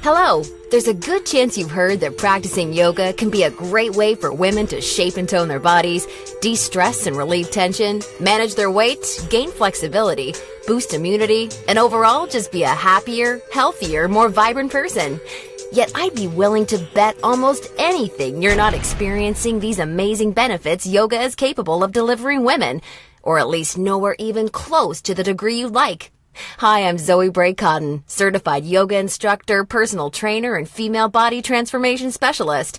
Hello! There's a good chance you've heard that practicing yoga can be a great way for women to shape and tone their bodies, de-stress and relieve tension, manage their weight, gain flexibility, boost immunity, and overall just be a happier, healthier, more vibrant person. Yet I'd be willing to bet almost anything you're not experiencing these amazing benefits yoga is capable of delivering women, or at least nowhere even close to the degree you'd like. Hi, I'm Zoe Bray Cotton, certified yoga instructor, personal trainer, and female body transformation specialist.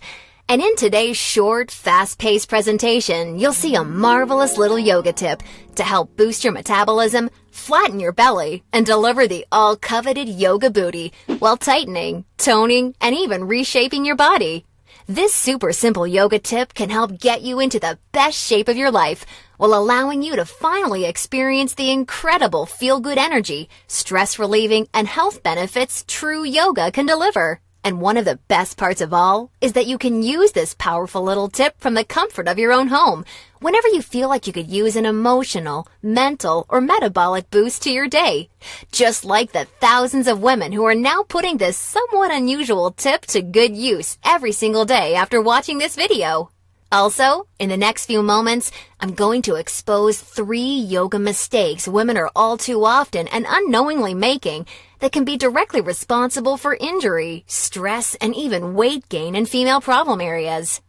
And in today's short, fast-paced presentation, you'll see a marvelous little yoga tip to help boost your metabolism, flatten your belly, and deliver the all-coveted yoga booty while tightening, toning, and even reshaping your body. This super simple yoga tip can help get you into the best shape of your life while allowing you to finally experience the incredible feel-good energy, stress-relieving, and health benefits true yoga can deliver. And one of the best parts of all is that you can use this powerful little tip from the comfort of your own home whenever you feel like you could use an emotional, mental, or metabolic boost to your day. Just like the thousands of women who are now putting this somewhat unusual tip to good use every single day after watching this video. Also, in the next few moments, I'm going to expose 3 yoga mistakes women are all too often and unknowingly making that can be directly responsible for injury, stress, and even weight gain in female problem areas.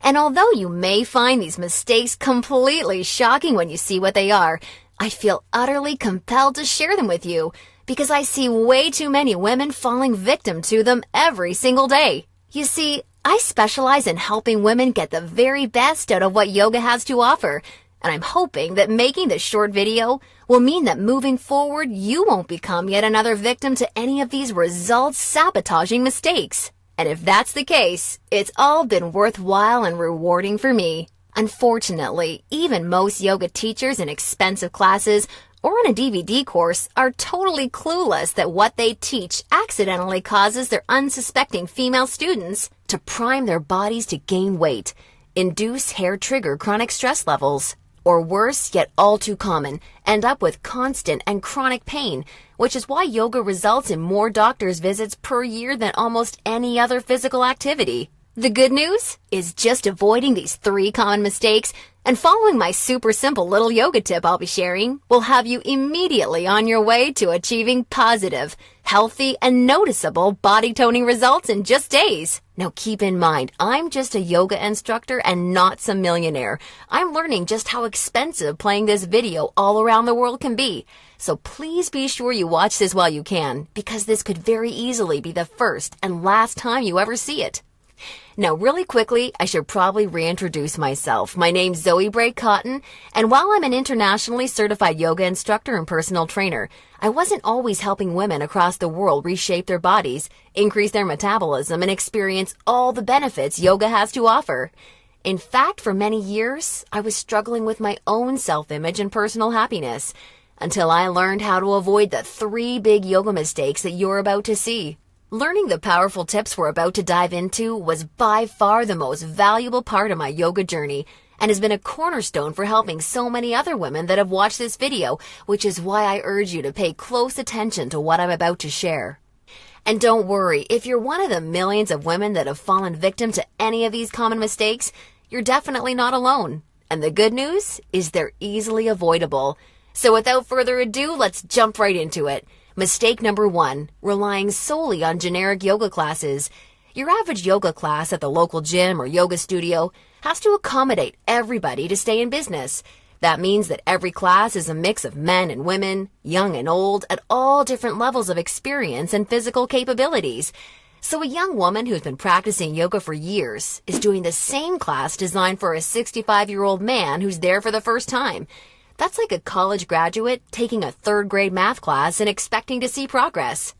And although you may find these mistakes completely shocking when you see what they are, I feel utterly compelled to share them with you because I see way too many women falling victim to them every single day. You see, I specialize in helping women get the very best out of what yoga has to offer, and I'm hoping that making this short video will mean that moving forward you won't become yet another victim to any of these results-sabotaging mistakes. And if that's the case, it's all been worthwhile and rewarding for me. Unfortunately, even most yoga teachers in expensive classes or in a DVD course are totally clueless that what they teach accidentally causes their unsuspecting female students to prime their bodies to gain weight, induce hair-trigger chronic stress levels, or worse, yet all too common, end up with constant and chronic pain, which is why yoga results in more doctor's visits per year than almost any other physical activity. The good news is just avoiding these 3 common mistakes and following my super simple little yoga tip I'll be sharing will have you immediately on your way to achieving positive, healthy, and noticeable body toning results in just days. Now keep in mind, I'm just a yoga instructor and not some millionaire. I'm learning just how expensive playing this video all around the world can be. So please be sure you watch this while you can, because this could very easily be the first and last time you ever see it. Now, really quickly, I should probably reintroduce myself. My name's Zoe Bray Cotton, and while I'm an internationally certified yoga instructor and personal trainer, I wasn't always helping women across the world reshape their bodies, increase their metabolism, and experience all the benefits yoga has to offer. In fact, for many years, I was struggling with my own self-image and personal happiness, until I learned how to avoid the 3 big yoga mistakes that you're about to see. Learning the powerful tips we're about to dive into was by far the most valuable part of my yoga journey and has been a cornerstone for helping so many other women that have watched this video, which is why I urge you to pay close attention to what I'm about to share. And don't worry, if you're one of the millions of women that have fallen victim to any of these common mistakes, you're definitely not alone. And the good news is they're easily avoidable. So without further ado, let's jump right into it. Mistake number 1, relying solely on generic yoga classes. Your average yoga class at the local gym or yoga studio has to accommodate everybody to stay in business. That means that every class is a mix of men and women, young and old, at all different levels of experience and physical capabilities. So a young woman who's been practicing yoga for years is doing the same class designed for a 65-year-old man who's there for the first time. That's like a college graduate taking a 3rd grade math class and expecting to see progress.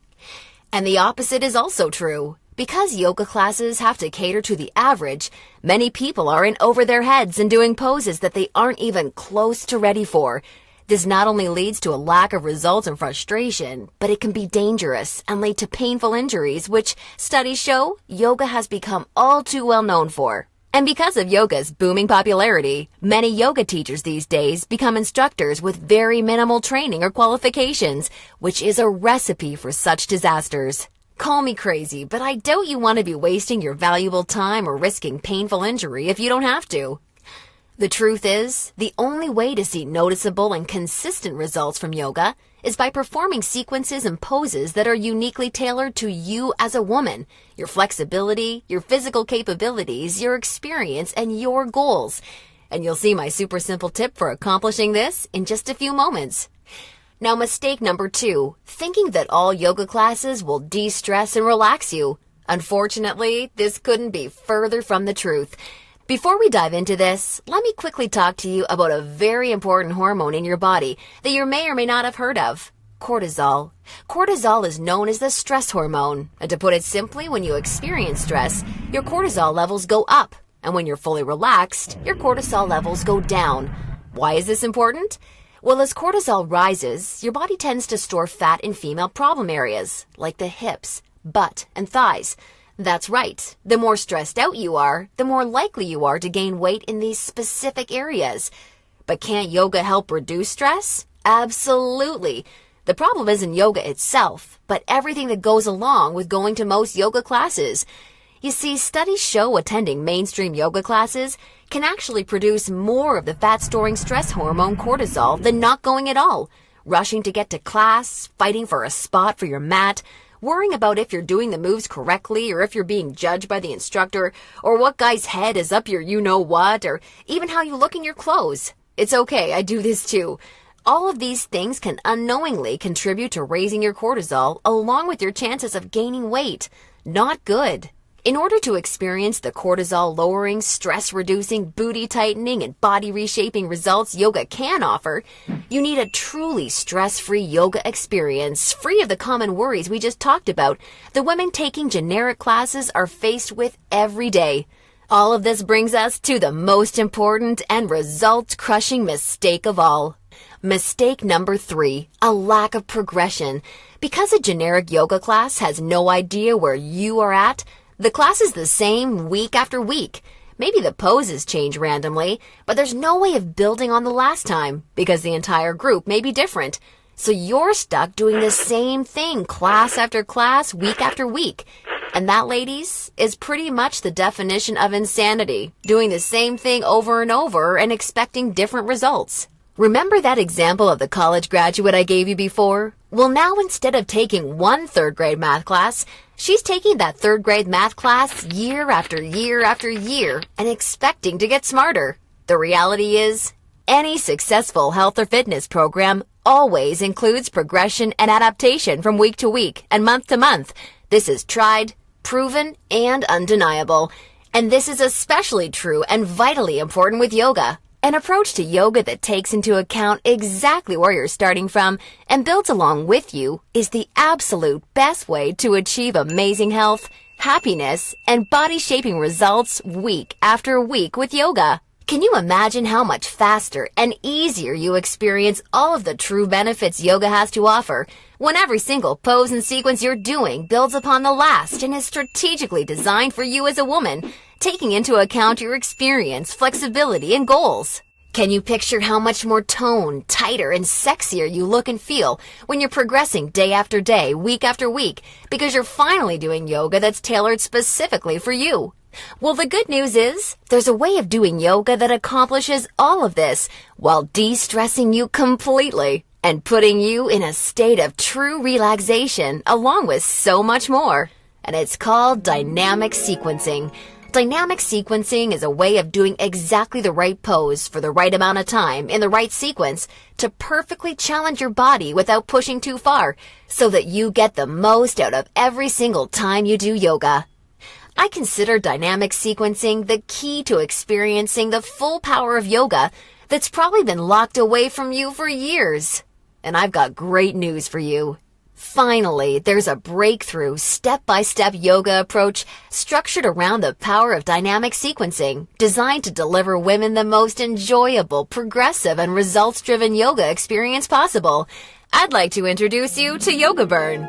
And the opposite is also true. Because yoga classes have to cater to the average, many people are in over their heads and doing poses that they aren't even close to ready for. This not only leads to a lack of results and frustration, but it can be dangerous and lead to painful injuries, which studies show yoga has become all too well known for. And because of yoga's booming popularity, many yoga teachers these days become instructors with very minimal training or qualifications, which is a recipe for such disasters. Call me crazy, but I doubt you want to be wasting your valuable time or risking painful injury if you don't have to. The truth is, the only way to see noticeable and consistent results from yoga is by performing sequences and poses that are uniquely tailored to you as a woman, your flexibility, your physical capabilities, your experience, and your goals. And you'll see my super simple tip for accomplishing this in just a few moments. Now, mistake number 2, thinking that all yoga classes will de-stress and relax you. Unfortunately, this couldn't be further from the truth. Before we dive into this, let me quickly talk to you about a very important hormone in your body that you may or may not have heard of: cortisol. Cortisol is known as the stress hormone. And to put it simply, when you experience stress, your cortisol levels go up. And when you're fully relaxed, your cortisol levels go down. Why is this important? Well, as cortisol rises, your body tends to store fat in female problem areas, like the hips, butt, and thighs. That's right. The more stressed out you are, the more likely you are to gain weight in these specific areas. But can't yoga help reduce stress? Absolutely. The problem isn't yoga itself, but everything that goes along with going to most yoga classes. You see, studies show attending mainstream yoga classes can actually produce more of the fat-storing stress hormone cortisol than not going at all. Rushing to get to class, fighting for a spot for your mat, worrying about if you're doing the moves correctly or if you're being judged by the instructor, or what guy's head is up your you-know-what, or even how you look in your clothes. It's okay, I do this too. All of these things can unknowingly contribute to raising your cortisol along with your chances of gaining weight. Not good. In order to experience the cortisol-lowering, stress-reducing, booty-tightening, and body-reshaping results yoga can offer, you need a truly stress-free yoga experience, free of the common worries we just talked about the women taking generic classes are faced with every day. All of this brings us to the most important and result-crushing mistake of all. Mistake number 3, a lack of progression. Because a generic yoga class has no idea where you are at, the class is the same week after week. Maybe the poses change randomly, but there's no way of building on the last time because the entire group may be different. So you're stuck doing the same thing class after class, week after week. And that, ladies, is pretty much the definition of insanity, doing the same thing over and over and expecting different results. Remember that example of the college graduate I gave you before? Well, now instead of taking one third-grade math class, she's taking that third-grade math class year after year after year and expecting to get smarter. The reality is, any successful health or fitness program always includes progression and adaptation from week to week and month to month. This is tried, proven, and undeniable. And this is especially true and vitally important with yoga. An approach to yoga that takes into account exactly where you're starting from and builds along with you is the absolute best way to achieve amazing health, happiness, and body-shaping results week after week with yoga. Can you imagine how much faster and easier you experience all of the true benefits yoga has to offer when every single pose and sequence you're doing builds upon the last and is strategically designed for you as a woman, taking into account your experience, flexibility, and goals? Can you picture how much more toned, tighter, and sexier you look and feel when you're progressing day after day, week after week, because you're finally doing yoga that's tailored specifically for you? Well, the good news is there's a way of doing yoga that accomplishes all of this while de-stressing you completely and putting you in a state of true relaxation along with so much more. And it's called dynamic sequencing. Dynamic sequencing is a way of doing exactly the right pose for the right amount of time in the right sequence to perfectly challenge your body without pushing too far so that you get the most out of every single time you do yoga. I consider dynamic sequencing the key to experiencing the full power of yoga that's probably been locked away from you for years. And I've got great news for you. Finally, there's a breakthrough, step-by-step yoga approach structured around the power of dynamic sequencing, designed to deliver women the most enjoyable, progressive, and results-driven yoga experience possible. I'd like to introduce you to Yoga Burn,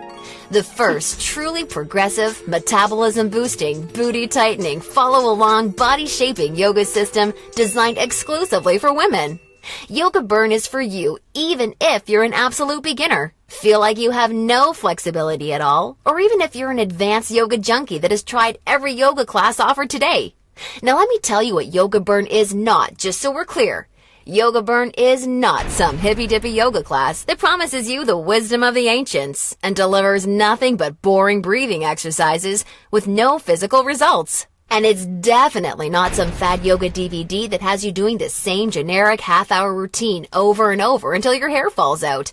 the first truly progressive, metabolism-boosting, booty-tightening, follow-along, body-shaping yoga system designed exclusively for women. Yoga Burn is for you even if you're an absolute beginner, feel like you have no flexibility at all, or even if you're an advanced yoga junkie that has tried every yoga class offered today. Now let me tell you what Yoga Burn is not, just so we're clear. Yoga Burn is not some hippy-dippy yoga class that promises you the wisdom of the ancients and delivers nothing but boring breathing exercises with no physical results. And it's definitely not some fad yoga DVD that has you doing the same generic half-hour routine over and over until your hair falls out.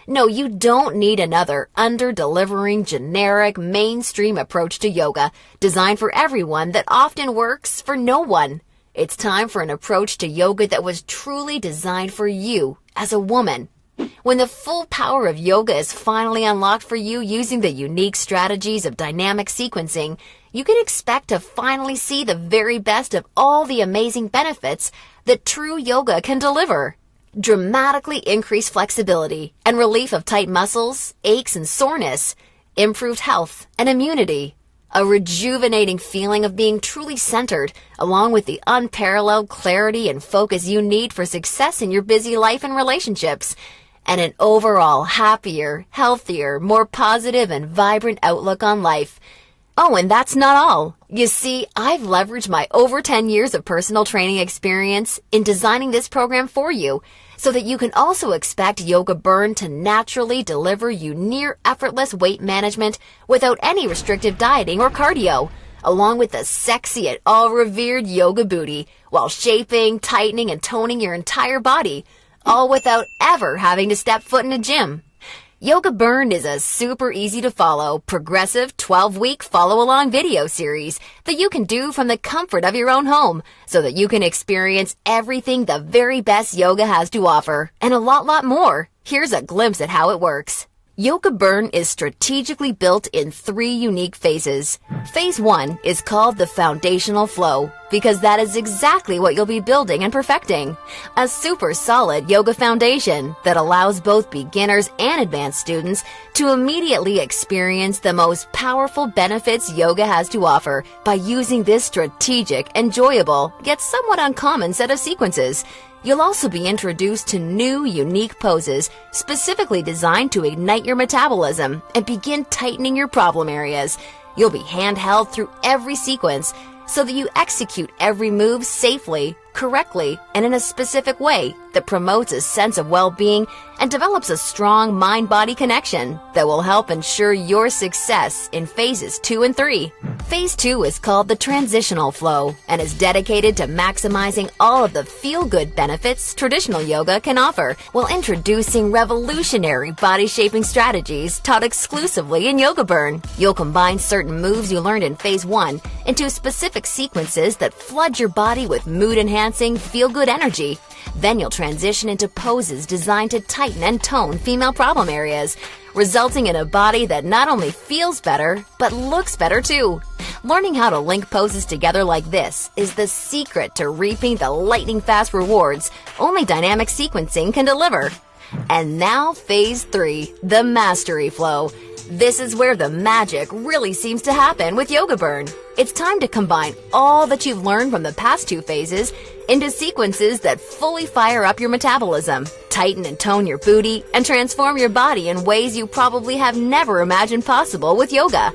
No, you don't need another under-delivering, generic, mainstream approach to yoga designed for everyone that often works for no one. It's time for an approach to yoga that was truly designed for you as a woman. When the full power of yoga is finally unlocked for you using the unique strategies of dynamic sequencing, you can expect to finally see the very best of all the amazing benefits that true yoga can deliver. Dramatically increased flexibility and relief of tight muscles, aches and soreness, improved health and immunity, a rejuvenating feeling of being truly centered, along with the unparalleled clarity and focus you need for success in your busy life and relationships, and an overall happier, healthier, more positive and vibrant outlook on life. Oh, and that's not all. You see, I've leveraged my over 10 years of personal training experience in designing this program for you so that you can also expect Yoga Burn to naturally deliver you near effortless weight management without any restrictive dieting or cardio, along with the sexy and all-revered yoga booty while shaping, tightening, and toning your entire body, all without ever having to step foot in a gym. Yoga Burn is a super easy to follow, progressive 12-week follow-along video series that you can do from the comfort of your own home so that you can experience everything the very best yoga has to offer and a lot more. Here's a glimpse at how it works. Yoga Burn is strategically built in 3 unique phases. Phase 1 is called the foundational flow because that is exactly what you'll be building and perfecting. A super solid yoga foundation that allows both beginners and advanced students to immediately experience the most powerful benefits yoga has to offer by using this strategic, enjoyable, yet somewhat uncommon set of sequences. You'll also be introduced to new, unique poses specifically designed to ignite your metabolism and begin tightening your problem areas. You'll be handheld through every sequence so that you execute every move safely, correctly, and in a specific way that promotes a sense of well-being and develops a strong mind-body connection that will help ensure your success in phases 2 and 3. Phase 2 is called the transitional flow and is dedicated to maximizing all of the feel-good benefits traditional yoga can offer while introducing revolutionary body-shaping strategies taught exclusively in Yoga Burn. You'll combine certain moves you learned in Phase 1 into specific sequences that flood your body with mood-enhancing, feel-good energy. Then you'll transition into poses designed to tighten and tone female problem areas, resulting in a body that not only feels better, but looks better too. Learning how to link poses together like this is the secret to reaping the lightning-fast rewards only dynamic sequencing can deliver. And now Phase 3, the Mastery Flow. This is where the magic really seems to happen with Yoga Burn. It's time to combine all that you've learned from the past 2 phases into sequences that fully fire up your metabolism, tighten and tone your booty, and transform your body in ways you probably have never imagined possible with yoga.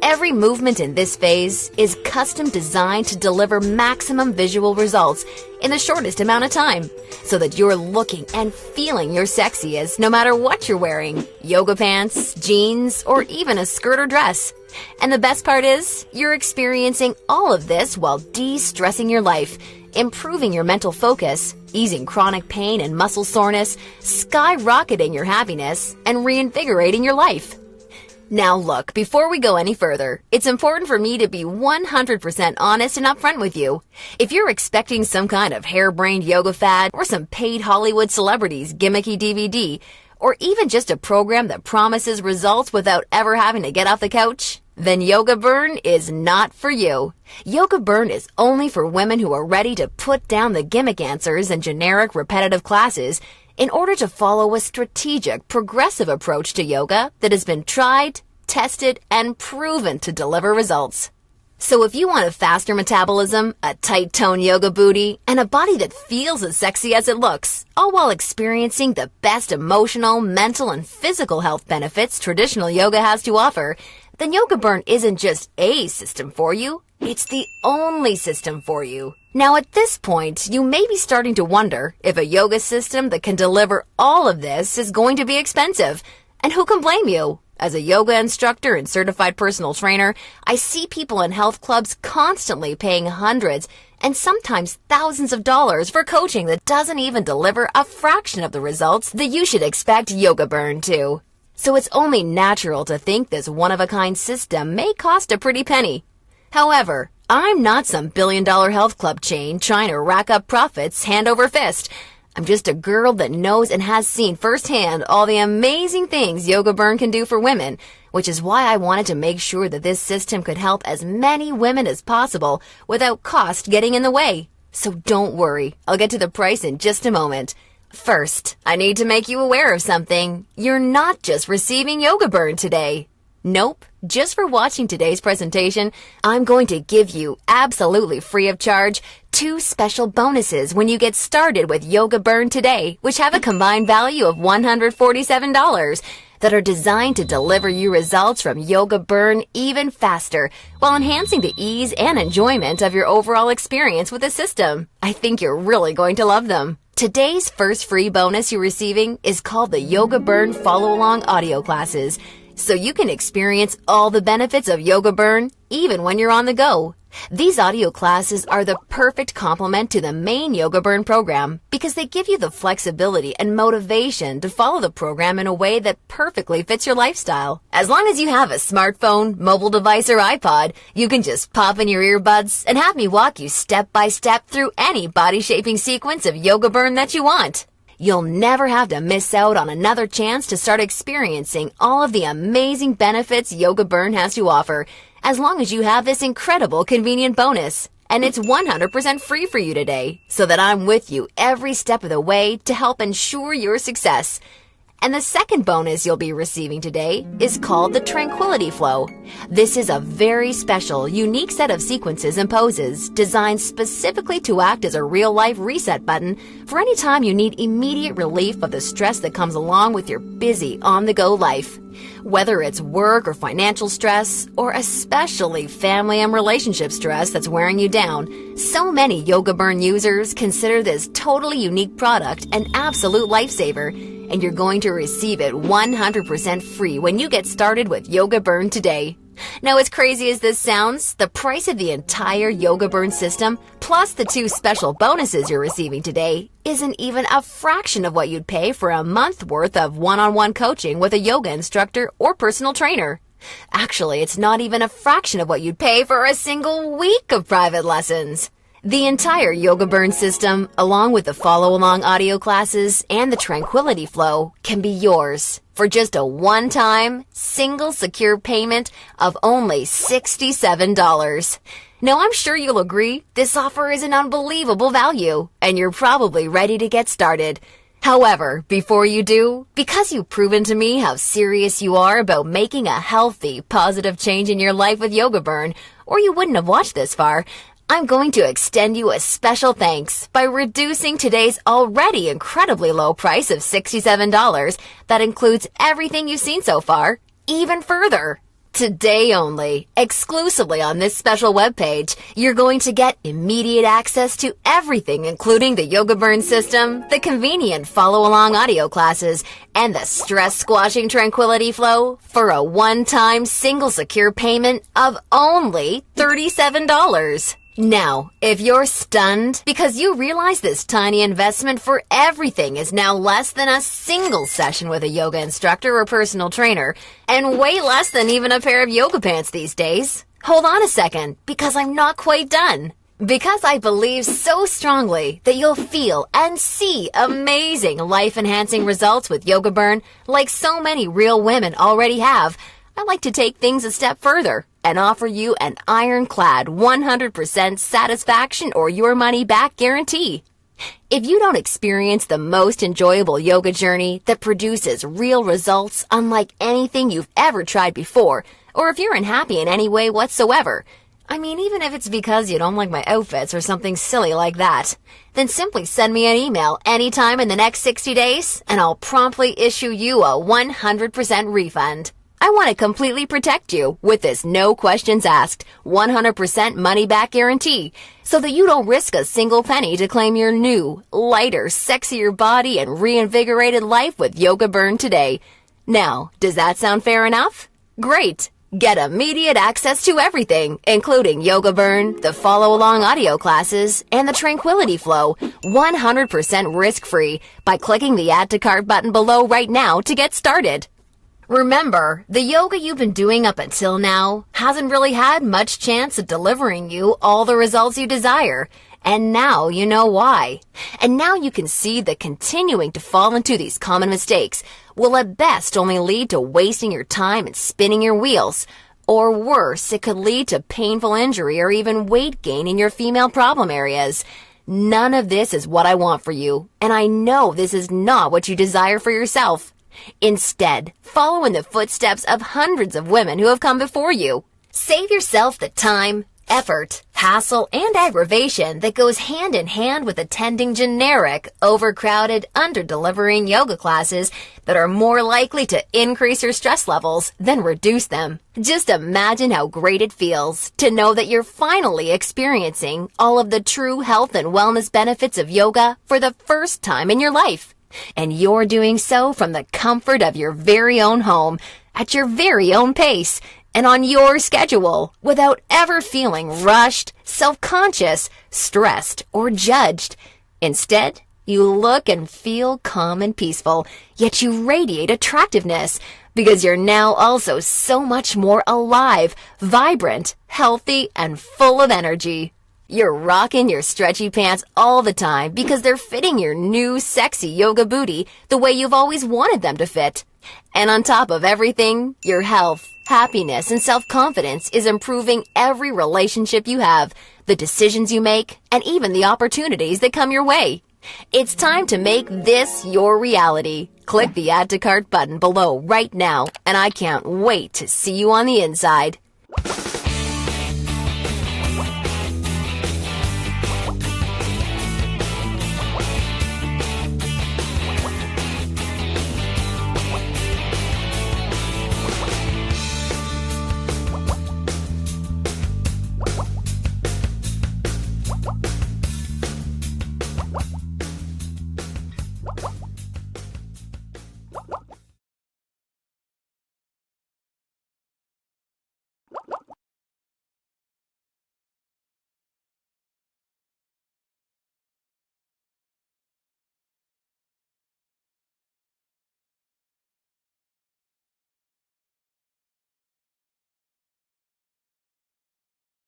Every movement in this phase is custom designed to deliver maximum visual results in the shortest amount of time, so that you're looking and feeling your sexiest no matter what you're wearing, yoga pants, jeans, or even a skirt or dress. And the best part is, you're experiencing all of this while de-stressing your life, improving your mental focus, easing chronic pain and muscle soreness, skyrocketing your happiness, and reinvigorating your life. Now look, before we go any further, it's important for me to be 100% honest and upfront with you. If you're expecting some kind of harebrained yoga fad or some paid Hollywood celebrities gimmicky DVD, or even just a program that promises results without ever having to get off the couch, then Yoga Burn is not for you. Yoga Burn is only for women who are ready to put down the gimmick answers and generic repetitive classes in order to follow a strategic, progressive approach to yoga that has been tried, tested, and proven to deliver results. So if you want a faster metabolism, a tight tone yoga booty, and a body that feels as sexy as it looks, all while experiencing the best emotional, mental, and physical health benefits traditional yoga has to offer, then Yoga Burn isn't just a system for you, it's the only system for you. Now at this point, you may be starting to wonder if a yoga system that can deliver all of this is going to be expensive. And who can blame you? As a yoga instructor and certified personal trainer, I see people in health clubs constantly paying hundreds and sometimes thousands of dollars for coaching that doesn't even deliver a fraction of the results that you should expect Yoga Burn to. So it's only natural to think this one-of-a-kind system may cost a pretty penny. However, I'm not some billion-dollar health club chain trying to rack up profits hand over fist. I'm just a girl that knows and has seen firsthand all the amazing things Yoga Burn can do for women, which is why I wanted to make sure that this system could help as many women as possible without cost getting in the way. So don't worry, I'll get to the price in just a moment. First, I need to make you aware of something. You're not just receiving Yoga Burn today. Nope, just for watching today's presentation, I'm going to give you, absolutely free of charge, 2 special bonuses when you get started with Yoga Burn today, which have a combined value of $147 that are designed to deliver you results from Yoga Burn even faster while enhancing the ease and enjoyment of your overall experience with the system. I think you're really going to love them. Today's first free bonus you're receiving is called the Yoga Burn Follow-Along Audio Classes, so you can experience all the benefits of Yoga Burn even when you're on the go. These audio classes are the perfect complement to the main Yoga Burn program because they give you the flexibility and motivation to follow the program in a way that perfectly fits your lifestyle. As long as you have a smartphone, mobile device, or iPod, you can just pop in your earbuds and have me walk you step by step through any body-shaping sequence of Yoga Burn that you want. You'll never have to miss out on another chance to start experiencing all of the amazing benefits Yoga Burn has to offer, as long as you have this incredible convenient bonus. And it's 100% free for you today, so that I'm with you every step of the way to help ensure your success. And the second bonus you'll be receiving today is called the Tranquility Flow. This is a very special, unique set of sequences and poses designed specifically to act as a real-life reset button for any time you need immediate relief of the stress that comes along with your busy, on-the-go life. Whether it's work or financial stress, or especially family and relationship stress that's wearing you down, so many Yoga Burn users consider this totally unique product an absolute lifesaver, and you're going to receive it 100% free when you get started with Yoga Burn today. Now, as crazy as this sounds, the price of the entire Yoga Burn system, plus the 2 special bonuses you're receiving today, isn't even a fraction of what you'd pay for a month worth of one-on-one coaching with a yoga instructor or personal trainer. Actually, it's not even a fraction of what you'd pay for a single week of private lessons. The entire Yoga Burn system, along with the follow-along audio classes and the Tranquility Flow, can be yours for just a one-time, single secure payment of only $67. Now, I'm sure you'll agree this offer is an unbelievable value, and you're probably ready to get started. However, before you do, because you've proven to me how serious you are about making a healthy, positive change in your life with Yoga Burn, or you wouldn't have watched this far, I'm going to extend you a special thanks by reducing today's already incredibly low price of $67 that includes everything you've seen so far, even further. Today only, exclusively on this special webpage, you're going to get immediate access to everything, including the Yoga Burn system, the convenient follow-along audio classes, and the stress-squashing Tranquility Flow for a one-time single secure payment of only $37. Now, if you're stunned because you realize this tiny investment for everything is now less than a single session with a yoga instructor or personal trainer, and way less than even a pair of yoga pants these days, hold on a second, because I'm not quite done. Because I believe so strongly that you'll feel and see amazing life-enhancing results with Yoga Burn like so many real women already have, I'd like to take things a step further and offer you an ironclad 100% satisfaction or your money back guarantee. If you don't experience the most enjoyable yoga journey that produces real results unlike anything you've ever tried before, or if you're unhappy in any way whatsoever, I mean, even if it's because you don't like my outfits or something silly like that, then simply send me an email anytime in the next 60 days and I'll promptly issue you a 100% refund. I want to completely protect you with this no questions asked, 100% money back guarantee, so that you don't risk a single penny to claim your new, lighter, sexier body and reinvigorated life with Yoga Burn today. Now, does that sound fair enough? Great! Get immediate access to everything, including Yoga Burn, the follow-along audio classes, and the Tranquility Flow, 100% risk-free by clicking the Add to Cart button below right now to get started. Remember, the yoga you've been doing up until now hasn't really had much chance of delivering you all the results you desire. And now you know why. And now you can see that continuing to fall into these common mistakes will at best only lead to wasting your time and spinning your wheels. Or worse, it could lead to painful injury or even weight gain in your female problem areas. None of this is what I want for you, and I know this is not what you desire for yourself. Instead, follow in the footsteps of hundreds of women who have come before you. Save yourself the time, effort, hassle, and aggravation that goes hand in hand with attending generic, overcrowded, under-delivering yoga classes that are more likely to increase your stress levels than reduce them. Just imagine how great it feels to know that you're finally experiencing all of the true health and wellness benefits of yoga for the first time in your life. And you're doing so from the comfort of your very own home, at your very own pace, and on your schedule, without ever feeling rushed, self-conscious, stressed, or judged. Instead, you look and feel calm and peaceful, yet you radiate attractiveness, because you're now also so much more alive, vibrant, healthy, and full of energy. You're rocking your stretchy pants all the time because they're fitting your new sexy yoga booty the way you've always wanted them to fit. And on top of everything, your health, happiness, and self-confidence is improving every relationship you have, the decisions you make, and even the opportunities that come your way. It's time to make this your reality. Click the Add to Cart button below right now, and I can't wait to see you on the inside.